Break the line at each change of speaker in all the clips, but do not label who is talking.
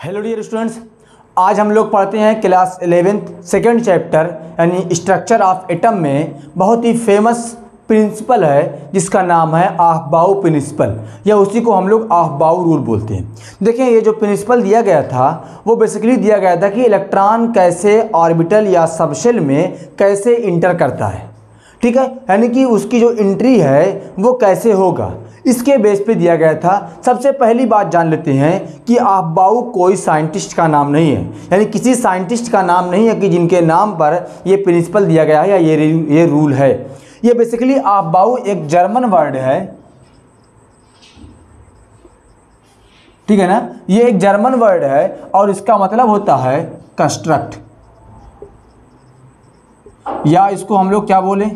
Hello dear students, आज हम लोग पढ़ते हैं क्लास 11th सेकेंड चैप्टर यानी स्ट्रक्चर ऑफ एटम में बहुत ही फेमस प्रिंसिपल है जिसका नाम है अफबाउ प्रिंसिपल या उसी को हम लोग अफबाउ रूल बोलते हैं। देखें, ये जो प्रिंसिपल दिया गया था वो बेसिकली दिया गया था कि इलेक्ट्रॉन कैसे ऑर्बिटल या सबशेल में कैसे इंटर करता है, ठीक है, यानी कि उसकी जो एंट्री है वो कैसे होगा, इसके बेस पे दिया गया था। सबसे पहली बात जान लेते हैं कि अफबाउ कोई साइंटिस्ट का नाम नहीं है, यानी किसी साइंटिस्ट का नाम नहीं है कि जिनके नाम पर ये प्रिंसिपल दिया गया है या ये रूल है। ये बेसिकली अफबाउ एक जर्मन वर्ड है, ठीक है ना। ये एक जर्मन वर्ड है और इसका मतलब होता है कंस्ट्रक्ट, या इसको हम लोग क्या बोलें,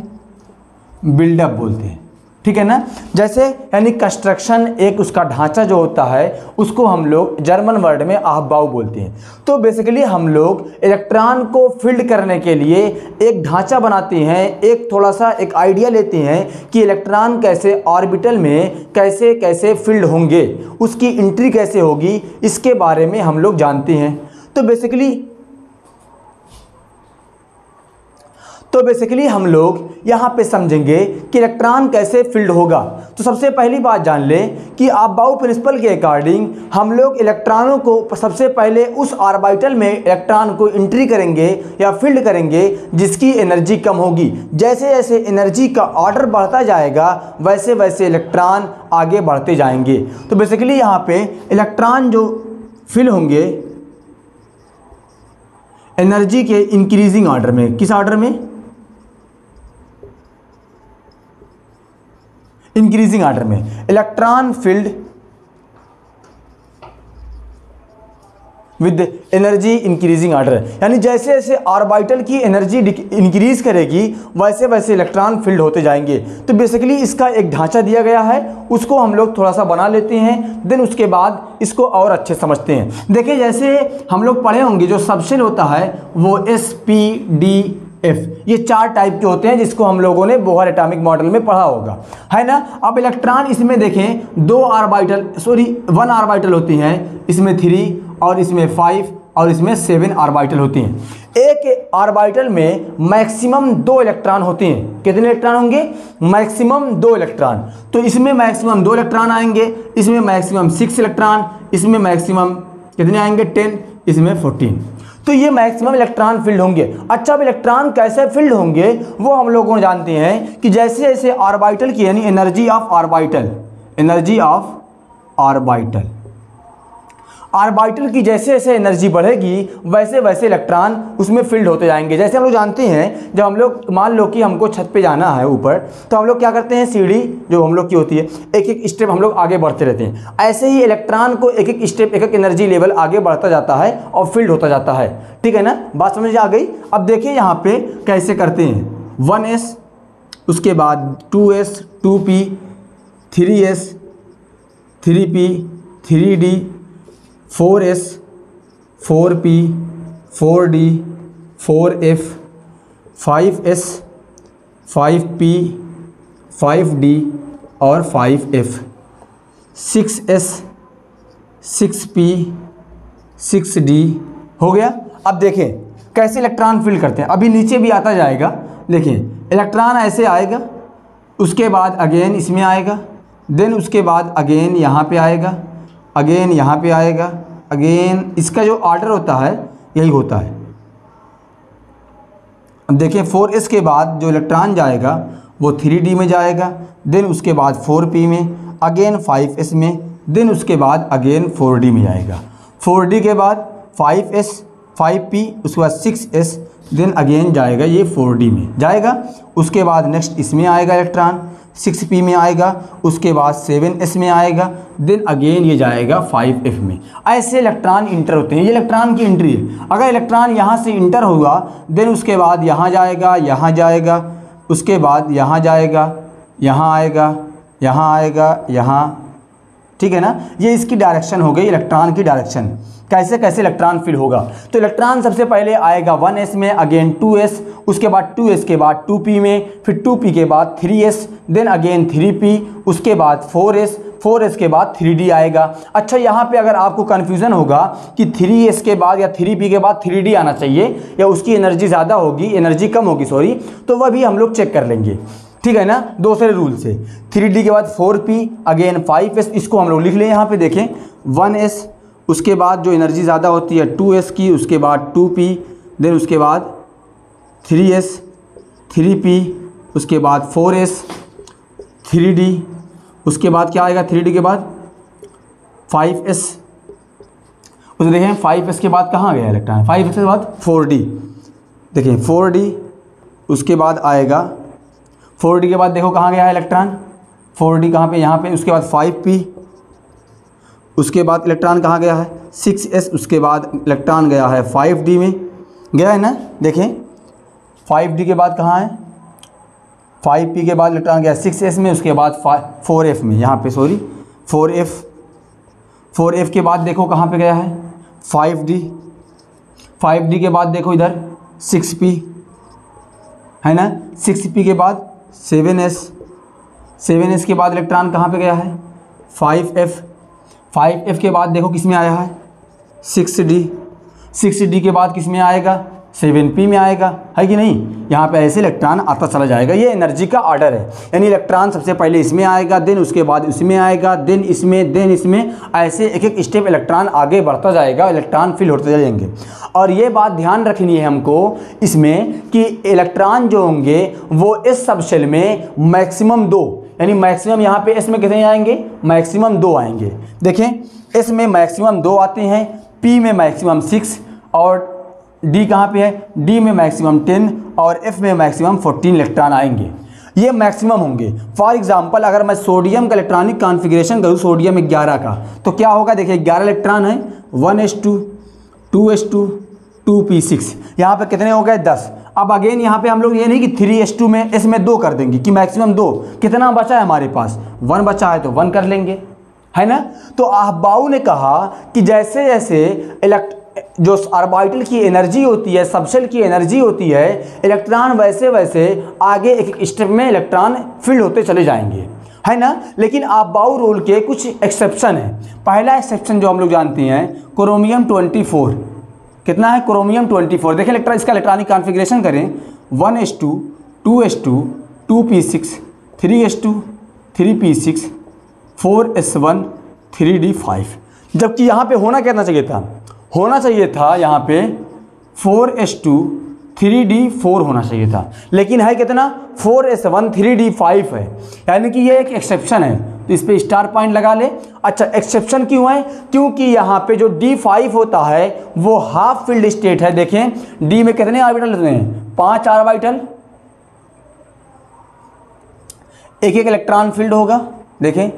बिल्डअप बोलते हैं, ठीक है ना। जैसे यानी कंस्ट्रक्शन, एक उसका ढांचा जो होता है उसको हम लोग जर्मन वर्ड में अफबाउ बोलते हैं। तो बेसिकली हम लोग इलेक्ट्रॉन को फील्ड करने के लिए एक ढांचा बनाते हैं, एक थोड़ा सा एक आइडिया लेते हैं कि इलेक्ट्रॉन कैसे ऑर्बिटल में कैसे कैसे फील्ड होंगे, उसकी एंट्री कैसे होगी, इसके बारे में हम लोग जानते हैं। तो बेसिकली हम लोग यहाँ पे समझेंगे कि इलेक्ट्रॉन कैसे फील्ड होगा। तो सबसे पहली बात जान लें कि अफबाउ प्रिंसिपल के अकॉर्डिंग हम लोग इलेक्ट्रॉनों को सबसे पहले उस ऑर्बिटल में इलेक्ट्रॉन को एंट्री करेंगे या फील्ड करेंगे जिसकी एनर्जी कम होगी। जैसे जैसे एनर्जी का ऑर्डर बढ़ता जाएगा वैसे वैसे इलेक्ट्रॉन आगे बढ़ते जाएंगे। तो बेसिकली यहाँ पे इलेक्ट्रॉन जो फील होंगे एनर्जी के इंक्रीजिंग ऑर्डर में, किस ऑर्डर में, इंक्रीजिंग ऑर्डर में। Electron filled with energy increasing order, यानी जैसे जैसे ऑर्बिटल की एनर्जी इंक्रीज करेगी वैसे वैसे इलेक्ट्रॉन फील्ड होते जाएंगे। तो बेसिकली इसका एक ढांचा दिया गया है, उसको हम लोग थोड़ा सा बना लेते हैं, देन उसके बाद इसको और अच्छे समझते हैं। देखिए, जैसे हम लोग पढ़े होंगे जो सबशेल होता है वो SP, DF, ये 4 टाइप के होते हैं जिसको हम लोगों ने बोहर एटॉमिक मॉडल में पढ़ा होगा, है ना। अब इलेक्ट्रॉन इसमें देखें 1 ऑर्बिटल होती हैं, इसमें 3 और इसमें 5 और इसमें 7 ऑर्बिटल होती हैं। एक ऑर्बिटल में मैक्सिमम 2 इलेक्ट्रॉन होते हैं। कितने इलेक्ट्रॉन होंगे? Maximum 2 electron. तो इसमें मैक्सिमम 2 इलेक्ट्रॉन आएंगे, इसमें मैक्सिमम 6 इलेक्ट्रॉन, इसमें मैक्सिमम कितने आएंगे? 10, इसमें 14। तो ये मैक्सिमम इलेक्ट्रॉन फील्ड होंगे। अच्छा, अब इलेक्ट्रॉन कैसे फील्ड होंगे वो हम लोगों जानते हैं कि जैसे जैसे ऑर्बिटल की यानी एनर्जी ऑफ ऑर्बिटल की जैसे जैसे एनर्जी बढ़ेगी वैसे वैसे इलेक्ट्रॉन उसमें फील्ड होते जाएंगे। जैसे हम लोग जानते हैं, जब हम लोग मान लो कि हमको छत पे जाना है ऊपर, तो हम लोग क्या करते हैं, सीढ़ी जो हम लोग की होती है, एक एक स्टेप हम लोग आगे बढ़ते रहते हैं। ऐसे ही इलेक्ट्रॉन को एक एक स्टेप, एक एक एनर्जी लेवल आगे बढ़ता जाता है और फील्ड होता जाता है, ठीक है ना। बात समझ आ गई। अब देखिए यहाँ पे कैसे करते हैं। 1s, उसके बाद 2s, 2p, 3s, 3p, 3d, 4s, 4p, 4d, 4f, 5s, 5p, 5d और 5f, 6s, 6p, 6d हो गया। अब देखें कैसे इलेक्ट्रॉन फील्ड करते हैं। अभी नीचे भी आता जाएगा। देखें, इलेक्ट्रॉन ऐसे आएगा, उसके बाद अगेन इसमें आएगा, देन उसके बाद अगेन यहाँ पे आएगा, अगेन यहाँ पे आएगा, अगेन इसका जो ऑर्डर होता है यही होता है। अब देखें 4s के बाद जो इलेक्ट्रॉन जाएगा वो 3d में जाएगा, देन उसके बाद 4p में, अगेन 5s में, देन उसके बाद अगेन 4d में जाएगा, 4d के बाद 5s, 5p, उसके बाद 6s, देन अगेन जाएगा ये 4d में जाएगा। उसके बाद नेक्स्ट इसमें आएगा इलेक्ट्रॉन, 6p में आएगा, उसके बाद 7s में आएगा, देन अगेन ये जाएगा 5f में। ऐसे इलेक्ट्रॉन इंटर होते हैं। ये इलेक्ट्रॉन की एंट्री है। अगर इलेक्ट्रॉन यहाँ से इंटर हुआ देन उसके बाद यहाँ जाएगा, यहाँ जाएगा, उसके बाद यहाँ जाएगा, यहाँ आएगा, यहाँ आएगा, यहाँ, ठीक है ना। ये इसकी डायरेक्शन हो गई, इलेक्ट्रॉन की डायरेक्शन। कैसे कैसे इलेक्ट्रॉन फील होगा। तो इलेक्ट्रॉन सबसे पहले आएगा 1s में, अगेन 2s, उसके बाद 2s के बाद 2p में, फिर 2p के बाद 3s, देन अगेन 3p, उसके बाद 4s, 4s के बाद 3d आएगा। अच्छा, यहाँ पे अगर आपको कन्फ्यूज़न होगा कि 3s के बाद या 3p के बाद 3d आना चाहिए या उसकी एनर्जी ज़्यादा होगी, एनर्जी कम होगी सॉरी, तो वह भी हम लोग चेक कर लेंगे, ठीक है ना, दूसरे रूल से। 3d के बाद 4p, अगेन 5s, इसको हम लोग लिख लें यहाँ पे देखें 1s, उसके बाद जो एनर्जी ज़्यादा होती है 2s की, उसके बाद 2p, देन उसके बाद 3s, 3p, उसके बाद 4s, 3d, उसके बाद क्या आएगा 3d के बाद 5s, उसे देखें 5s के बाद कहाँ गया इलेक्ट्रॉन, 5s के बाद 4d, देखें 4d, उसके बाद आएगा 4d के बाद देखो कहाँ गया है इलेक्ट्रॉन, 4d कहाँ पे, यहाँ पे, उसके बाद 5p, उसके बाद इलेक्ट्रॉन कहाँ गया है 6s, उसके बाद इलेक्ट्रॉन गया है 5d में, गया है ना, देखें 5d के बाद कहाँ है 5p के बाद इलेक्ट्रॉन गया 6s में, उसके बाद 4f में, यहाँ पे सॉरी 4f के बाद देखो कहाँ पे गया है 5d के बाद देखो इधर 6p है ना, 6p के बाद 7s के बाद इलेक्ट्रॉन कहाँ पे गया है 5f के बाद देखो किस में आया है 6d के बाद किस में आएगा 7p में आएगा, है कि नहीं। यहाँ पे ऐसे इलेक्ट्रॉन आता चला जाएगा, ये एनर्जी का ऑर्डर है, यानी इलेक्ट्रॉन सबसे पहले इसमें आएगा, देन उसके बाद इसमें आएगा, देन इसमें, ऐसे एक एक स्टेप इलेक्ट्रॉन आगे बढ़ता जाएगा, इलेक्ट्रॉन फिल होते जाएंगे। और ये बात ध्यान रखनी है हमको इसमें कि इलेक्ट्रॉन जो होंगे वो इस सब शेल में मैक्सिमम 2, यानी मैक्सिमम यहाँ पे इसमें कितने आएंगे, मैक्सिमम 2 आएंगे। देखें इसमें मैक्सिमम 2 आते हैं, P में मैक्सिमम 6 और D कहाँ पे है, D में मैक्सिमम 10 और F में मैक्सिमम 14 इलेक्ट्रॉन आएंगे, ये मैक्सिमम होंगे। फॉर एग्जांपल अगर मैं सोडियम का इलेक्ट्रॉनिक कॉन्फ़िगरेशन करूँ सोडियम 11 का, तो क्या होगा, देखिए 11 इलेक्ट्रॉन है, 1s2 2s2 2p6, यहाँ पे कितने हो गए 10। अब अगेन यहाँ पे हम लोग ये नहीं कि 3s2 में इसमें 2 कर देंगे कि मैक्सिमम 2, कितना बचा है हमारे पास 1 बचा है तो 1 कर लेंगे, है ना। तो आहबाऊ ने कहा कि जैसे जैसे जो ऑर्बिटल की एनर्जी होती है, सबशेल की एनर्जी होती है, इलेक्ट्रॉन वैसे वैसे आगे एक एक स्टेप में इलेक्ट्रॉन फिल होते चले जाएंगे, है ना। लेकिन आहबाऊ रूल के कुछ एक्सेप्शन है। पहला एक्सेप्शन जो हम लोग जानते हैं क्रोमियम 24, कितना है क्रोमियम 24, देखें इसका इलेक्ट्रॉनिक कॉन्फ़िगरेशन करें 1s2 2s2 2p6 3s2 3p6 4s1 3d5, जबकि यहाँ पे होना कितना चाहिए था, होना चाहिए था यहाँ पे 4s2 3d4 होना चाहिए था, लेकिन है कितना 4s1 3d5 है, यानी कि ये एक एक्सेप्शन है, तो इस पे स्टार पॉइंट लगा ले। अच्छा, एक्सेप्शन क्यों है, क्योंकि यहाँ पे जो d5 होता है वो हाफ फील्ड स्टेट है। देखें d में कितने ऑर्बिटल होते हैं, 5 ऑर्बिटल, एक एक इलेक्ट्रॉन फील्ड होगा, देखें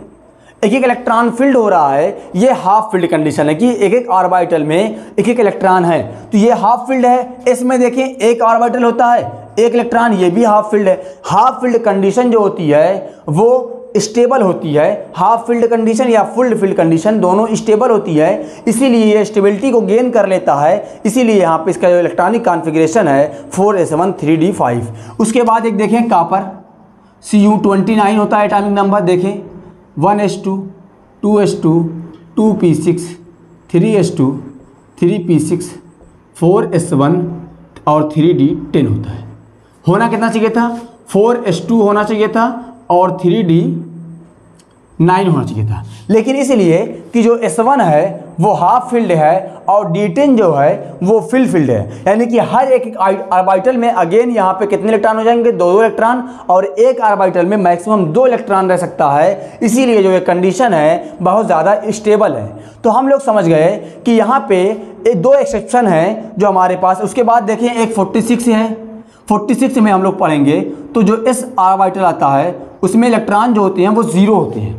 एक एक इलेक्ट्रॉन फील्ड हो रहा है, ये हाफ फील्ड कंडीशन है कि एक एक ऑर्बिटल में एक एक इलेक्ट्रॉन है, तो ये हाफ फील्ड है। इसमें देखें एक ऑर्बिटल होता है, एक इलेक्ट्रॉन, ये भी हाफ फील्ड है। हाफ फील्ड कंडीशन जो होती है वो स्टेबल होती है, हाफ फील्ड कंडीशन या फुल फील्ड कंडीशन दोनों स्टेबल होती है, इसीलिए ये स्टेबिलिटी को गेन कर लेता है, इसीलिए यहाँ पे इसका जो इलेक्ट्रॉनिक कॉन्फ़िगरेशन है 4s1 3d5। उसके बाद एक देखें कापर Cu29 होता है एटॉमिक नंबर, देखें 1s2 2s2 2p6 3s2 3p6 4s1 और 3d10 होता है। होना कितना चाहिए था, 4s2 होना चाहिए था और 3d9 होना चाहिए था, लेकिन इसलिए कि जो s1 है वो हाफ फील्ड है और d10 जो है वो फुल फील्ड है, यानी कि हर एक ऑर्बिटल में अगेन यहाँ पे कितने इलेक्ट्रॉन हो जाएंगे, 2 इलेक्ट्रॉन, और एक ऑर्बिटल में मैक्सिमम 2 इलेक्ट्रॉन रह सकता है, इसीलिए जो ये कंडीशन है बहुत ज़्यादा स्टेबल है। तो हम लोग समझ गए कि यहाँ पे 2 एक्सेप्शन हैं जो हमारे पास। उसके बाद देखें एक 46 है, 46 में हम लोग पढ़ेंगे तो जो एस ऑर्बिटल आता है उसमें इलेक्ट्रॉन जो होते हैं वो 0 होते हैं,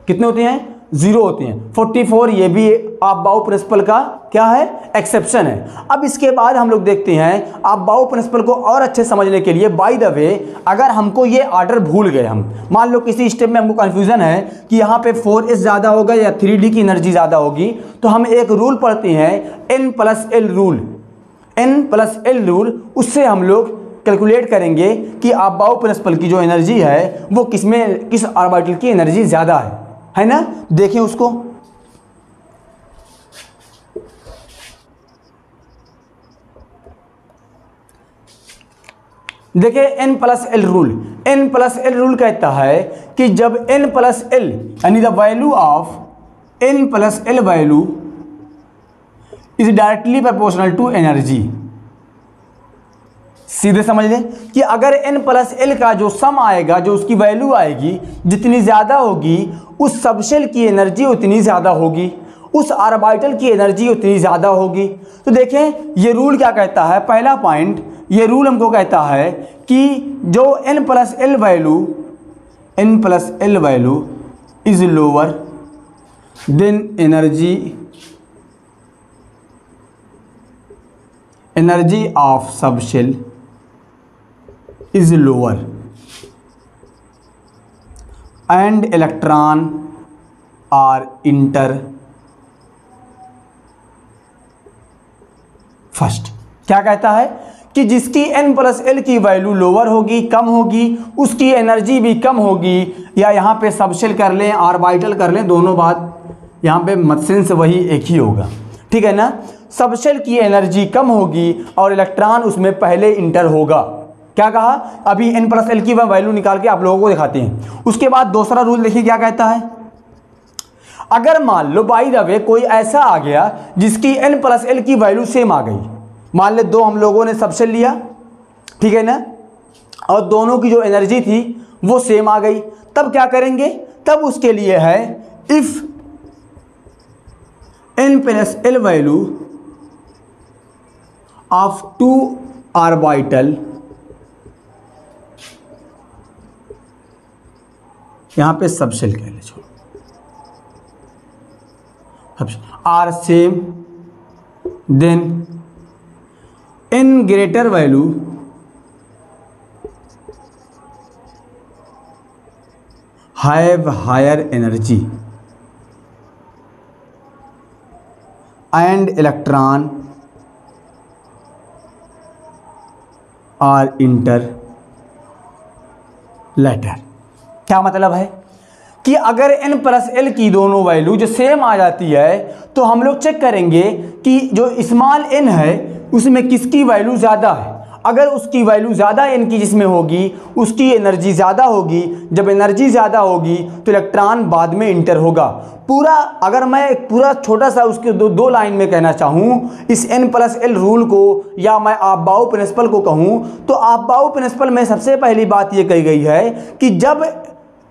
कितने होते हैं, 0 होते हैं। 44 ये भी आपबाउ प्रिंसिपल का क्या है, एक्सेप्शन है। अब इसके बाद हम लोग देखते हैं आपबाउ प्रिंसिपल को और अच्छे समझने के लिए। बाय द वे अगर हमको ये ऑर्डर भूल गए, हम मान लो किसी स्टेप में हमको कन्फ्यूजन है कि यहाँ पे 4s ज़्यादा होगा या 3d की एनर्जी ज़्यादा होगी, तो हम एक रूल पढ़ते हैं n+l रूल, n+l रूल, उससे हम लोग कैलकुलेट करेंगे कि आपबाउ प्रिंसिपल की जो एनर्जी है वो किस ऑर्बिटल की एनर्जी ज़्यादा है। है ना। देखें उसको, देखिए n+l रूल, n+l रूल कहता है कि जब n+l यानी the value of n+l value is directly proportional to energy. सीधे समझ लें कि अगर n+l का जो सम आएगा, जो उसकी वैल्यू आएगी, जितनी ज़्यादा होगी उस सबशेल की एनर्जी उतनी ज़्यादा होगी, उस ऑर्बिटल की एनर्जी उतनी ज़्यादा होगी। तो देखें ये रूल क्या कहता है, पहला पॉइंट ये रूल हमको कहता है कि जो n+l value is lower then energy of subshell is lower and electron are enter first. क्या कहता है कि जिसकी n+l की वैल्यू लोअर होगी, कम होगी, उसकी एनर्जी भी कम होगी, या यहाँ पे सबशेल कर लें, ऑर्बिटल कर लें, दोनों बात यहाँ पे मत्सेंस वही एक ही होगा, ठीक है ना। सबशेल की एनर्जी कम होगी और इलेक्ट्रॉन उसमें पहले इंटर होगा। क्या कहा, अभी n+l की वैल्यू निकाल के आप लोगों को दिखाते हैं। उसके बाद दूसरा रूल देखिए क्या कहता है, अगर मान लो बाय द वे कोई ऐसा आ गया जिसकी n+l की वैल्यू सेम आ गई, मान ले दो हम लोगों ने सबशेल लिया, ठीक है ना, और दोनों की जो एनर्जी थी वो सेम आ गई, तब क्या करेंगे, तब उसके लिए है if n+l value of two orbital, यहां पे सबशेल कह ले, छोड़ो, are same then n greater value have higher energy and electron are enter later. क्या मतलब है कि अगर n+l की दोनों वैल्यू जो सेम आ जाती है तो हम लोग चेक करेंगे कि जो स्मॉल n है उसमें किसकी वैल्यू ज़्यादा है। अगर उसकी वैल्यू ज़्यादा n की जिसमें होगी उसकी एनर्जी ज़्यादा होगी, जब एनर्जी ज़्यादा होगी तो इलेक्ट्रॉन बाद में इंटर होगा। पूरा अगर मैं एक पूरा छोटा सा उसके दो लाइन में कहना चाहूँ इस n+l रूल को, या मैं अबाउ प्रिंसिपल को कहूँ, तो अबाउ प्रिंसिपल में सबसे पहली बात ये कही गई है कि जब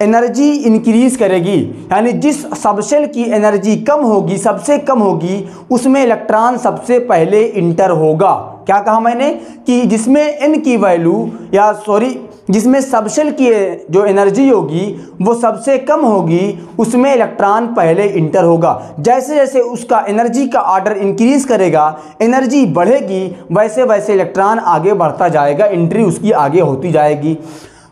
एनर्जी इंक्रीज करेगी, यानी जिस सबशेल की एनर्जी कम होगी, सबसे कम होगी, उसमें इलेक्ट्रॉन सबसे पहले इंटर होगा। क्या कहा मैंने कि जिसमें n की वैल्यू, या सॉरी जिसमें सबशेल की जो एनर्जी होगी वो सबसे कम होगी, उसमें इलेक्ट्रॉन पहले इंटर होगा। जैसे जैसे उसका एनर्जी का ऑर्डर इंक्रीज करेगा, एनर्जी बढ़ेगी, वैसे वैसे इलेक्ट्रॉन आगे बढ़ता जाएगा, एंट्री उसकी आगे होती जाएगी।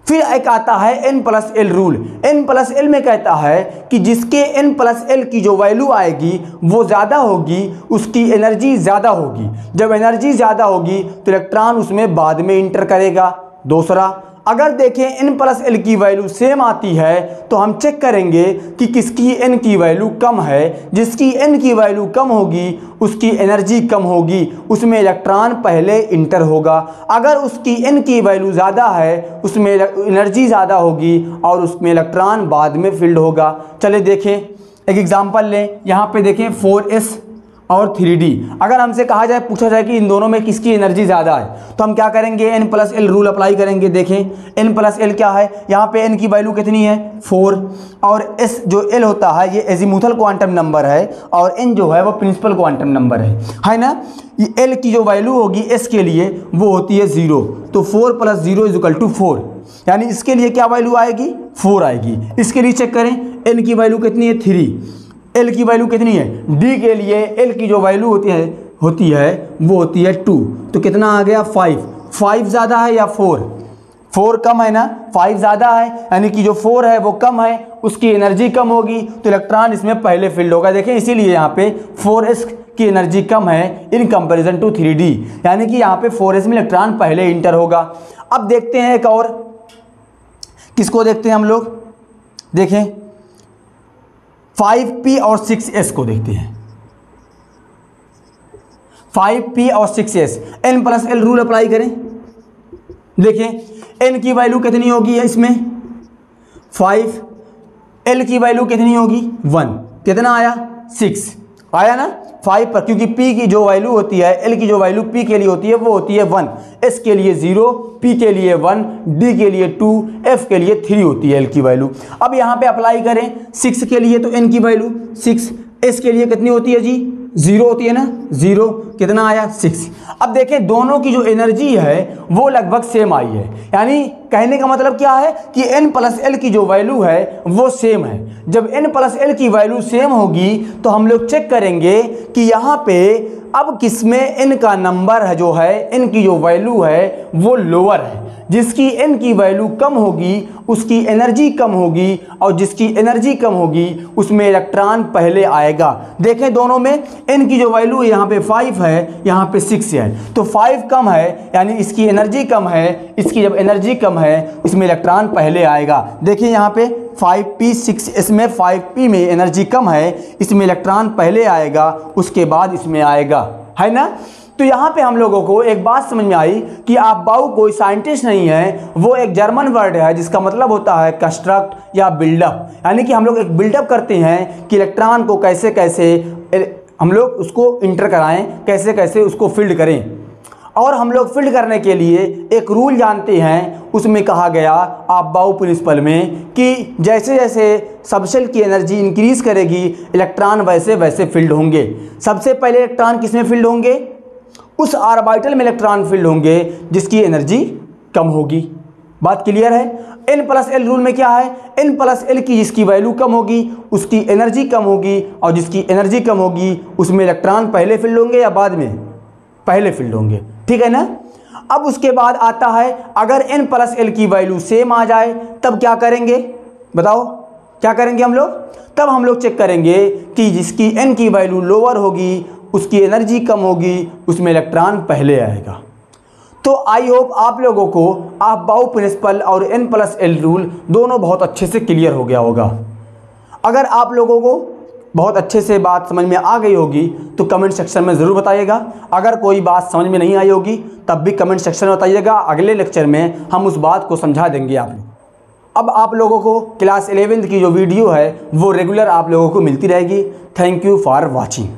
फिर एक आता है n+l रूल। n+l में कहता है कि जिसके n+l की जो वैल्यू आएगी वो ज़्यादा होगी, उसकी एनर्जी ज़्यादा होगी, जब एनर्जी ज़्यादा होगी तो इलेक्ट्रॉन उसमें बाद में इंटर करेगा। दूसरा, अगर देखें n+l की वैल्यू सेम आती है तो हम चेक करेंगे कि किसकी n की वैल्यू कम है, जिसकी n की वैल्यू कम होगी उसकी एनर्जी कम होगी, उसमें इलेक्ट्रॉन पहले इंटर होगा। अगर उसकी n की वैल्यू ज़्यादा है उसमें एनर्जी ज़्यादा होगी और उसमें इलेक्ट्रॉन बाद में फील्ड होगा। चले देखें एक एग्जांपल लें, यहाँ पे देखें 4s और 3d। अगर हमसे कहा जाए, पूछा जाए कि इन दोनों में किसकी एनर्जी ज़्यादा है, तो हम क्या करेंगे, n+l रूल अप्लाई करेंगे। देखें n+l क्या है, यहाँ पे n की वैल्यू कितनी है 4, और s जो l होता है ये एजीमुथल क्वांटम नंबर है, और n जो है वो प्रिंसिपल क्वांटम नंबर है ना। ये l की जो वैल्यू होगी s के लिए वो होती है 0, तो 4 + 0 = 4, यानी इसके लिए क्या वैल्यू आएगी 4 आएगी। इसके लिए चेक करें n की वैल्यू कितनी है 3, l की वैल्यू कितनी है, d के लिए l की जो वैल्यू होती है वो होती है 2, तो कितना आ गया 5। 5 ज़्यादा है या 4, 4 कम है ना, 5 ज़्यादा है, यानी कि जो 4 है वो कम है, उसकी एनर्जी कम होगी तो इलेक्ट्रॉन इसमें पहले फील्ड होगा। देखें इसीलिए यहाँ पे 4s की एनर्जी कम है इन कंपैरिजन टू 3d, यानी कि यहाँ पे 4s में इलेक्ट्रॉन पहले इंटर होगा। अब देखते हैं एक और, किसको देखते हैं हम लोग, देखें 5p और 6s को देखते हैं। 5p और 6s, n plus L rule apply करें। देखें n की वैल्यू कितनी होगी है इसमें 5, l की वैल्यू कितनी होगी 1, कितना आया 6 आया ना 5 पर, क्योंकि p की जो वैल्यू होती है, l की जो वैल्यू p के लिए होती है वो होती है 1, s के लिए 0, p के लिए 1, d के लिए 2, f के लिए 3 होती है l की वैल्यू। अब यहाँ पे अप्लाई करें 6 के लिए तो n की वैल्यू 6, s के लिए कितनी होती है जी 0 होती है ना 0, कितना आया 6। अब देखें दोनों की जो एनर्जी है वो लगभग सेम आई है, यानी कहने का मतलब क्या है कि n प्लस एल की जो वैल्यू है वो सेम है। जब n प्लस एल की वैल्यू सेम होगी तो हम लोग चेक करेंगे कि यहाँ पे अब किसमें n का नंबर है जो है n की जो वैल्यू है वो लोअर है। जिसकी n की वैल्यू कम होगी उसकी एनर्जी कम होगी, और जिसकी एनर्जी कम होगी उसमें इलेक्ट्रॉन पहले आएगा। देखें दोनों में n की जो वैल्यू यहाँ पे 5 है, यहाँ पे 6 है, तो 5 कम है यानी इसकी एनर्जी कम है, इसकी जब एनर्जी कम है इसमें इलेक्ट्रॉन पहले आएगा। देखिए यहाँ पे 5p 6 इसमें 5p में एनर्जी कम है, इसमें इलेक्ट्रॉन पहले आएगा उसके बाद इसमें आएगा, है ना। तो यहाँ पे हम लोगों को एक बात समझ में आई कि अबाउ कोई साइंटिस्ट नहीं है, वो एक जर्मन वर्ड है जिसका मतलब होता है कंस्ट्रक्ट या बिल्डअप, यानी कि हम लोग एक बिल्डअप करते हैं कि इलेक्ट्रॉन को कैसे कैसे हम लोग उसको इंटर कराएं, कैसे कैसे उसको फील्ड करें। और हम लोग फील्ड करने के लिए एक रूल जानते हैं, उसमें कहा गया अबाउ प्रिंसिपल में कि जैसे जैसे सबशेल की एनर्जी इंक्रीज करेगी इलेक्ट्रॉन वैसे वैसे फील्ड होंगे। सबसे पहले इलेक्ट्रॉन किसमें फील्ड होंगे, उस ऑर्बिटल में इलेक्ट्रॉन फील्ड होंगे जिसकी एनर्जी कम होगी। बात क्लियर है। n प्लस एल रूल में क्या है, n प्लस एल की जिसकी वैल्यू कम होगी उसकी एनर्जी कम होगी, और जिसकी एनर्जी कम होगी उसमें इलेक्ट्रॉन पहले फील्ड होंगे या बाद में, पहले फील्ड होंगे, ठीक है ना। अब उसके बाद आता है अगर n प्लस एल की वैल्यू सेम आ जाए तब क्या करेंगे, बताओ क्या करेंगे हम लोग। तब हम लोग चेक करेंगे कि जिसकी n की वैल्यू लोअर होगी उसकी एनर्जी कम होगी, उसमें इलेक्ट्रॉन पहले आएगा। तो आई होप आप लोगों को अबाउ प्रिंसिपल और n प्लस एल रूल दोनों बहुत अच्छे से क्लियर हो गया होगा। अगर आप लोगों को बहुत अच्छे से बात समझ में आ गई होगी तो कमेंट सेक्शन में ज़रूर बताइएगा। अगर कोई बात समझ में नहीं आई होगी तब भी कमेंट सेक्शन में बताइएगा, अगले लेक्चर में हम उस बात को समझा देंगे आप लोग। अब आप लोगों को क्लास 11th की जो वीडियो है वो रेगुलर आप लोगों को मिलती रहेगी। Thank you for watching.